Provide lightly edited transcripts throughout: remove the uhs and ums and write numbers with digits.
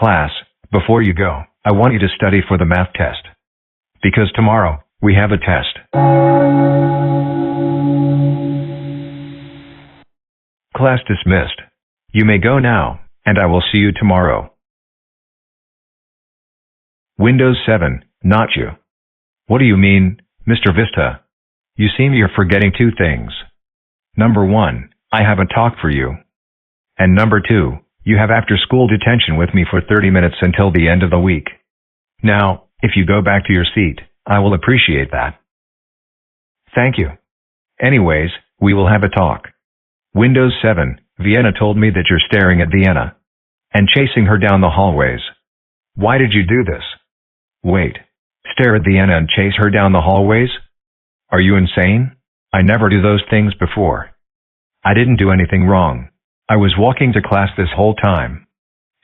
Class, before you go, I want you to study for the math test. Because tomorrow, we have a test. Class dismissed. You may go now, and I will see you tomorrow. Windows 7, not you. What do you mean, Mr. Vista? You seem you're forgetting two things. Number 1, I have a talk for you. And number 2, you have after-school detention with me for 30 minutes until the end of the week. Now, if you go back to your seat, I will appreciate that. Thank you. Anyways, we will have a talk. Windows 7, Vienna told me that you're staring at Vienna and chasing her down the hallways. Why did you do this? Wait. Stare at Vienna and chase her down the hallways? Are you insane? I never do those things before. I didn't do anything wrong. I was walking to class this whole time.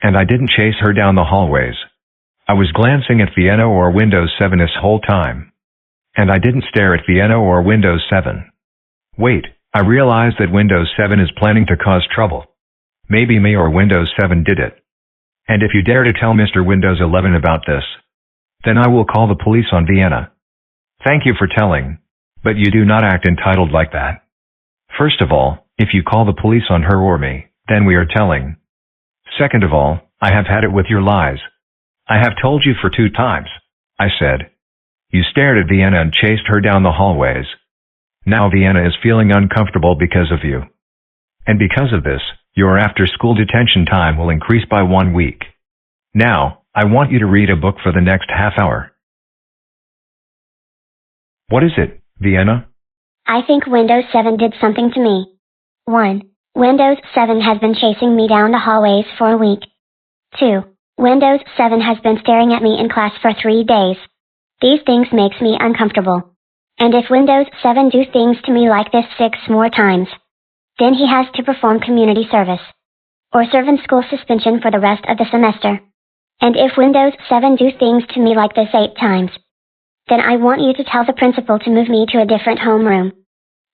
And I didn't chase her down the hallways. I was glancing at Vienna or Windows 7 this whole time. And I didn't stare at Vienna or Windows 7. Wait, I realize that Windows 7 is planning to cause trouble. Maybe me or Windows 7 did it. And if you dare to tell Mr. Windows 11 about this, then I will call the police on Vienna. Thank you for telling, but you do not act entitled like that. First of all, if you call the police on her or me, then we are telling. Second of all, I have had it with your lies. I have told you for 2 times. I said. You stared at Vienna and chased her down the hallways. Now Vienna is feeling uncomfortable because of you. And because of this, your after-school detention time will increase by 1 week. Now, I want you to read a book for the next half hour. What is it, Vienna? I think Windows 7 did something to me. 1. Windows 7 has been chasing me down the hallways for a week. 2. Windows 7 has been staring at me in class for 3 days. These things makes me uncomfortable. And if Windows 7 do things to me like this 6 more times, then he has to perform community service. Or serve in school suspension for the rest of the semester. And if Windows 7 do things to me like this 8 times, then I want you to tell the principal to move me to a different homeroom.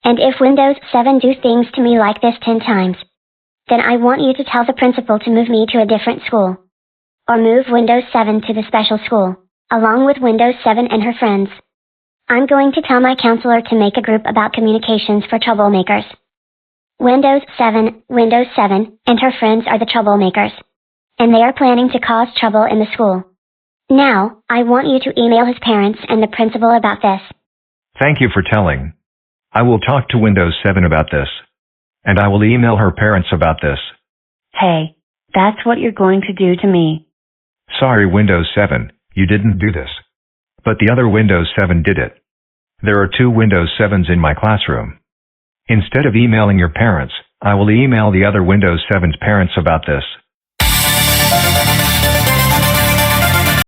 And if Windows 7 do things to me like this 10 times, then I want you to tell the principal to move me to a different school. Or move Windows 7 to the special school, along with Windows 7 and her friends. I'm going to tell my counselor to make a group about communications for troublemakers. Windows 7 and her friends are the troublemakers. And they are planning to cause trouble in the school. Now, I want you to email his parents and the principal about this. Thank you for telling. I will talk to Windows 7 about this. And I will email her parents about this. Hey, that's what you're going to do to me. Sorry, Windows 7, you didn't do this. But the other Windows 7 did it. There are 2 Windows 7s in my classroom. Instead of emailing your parents, I will email the other Windows 7's parents about this.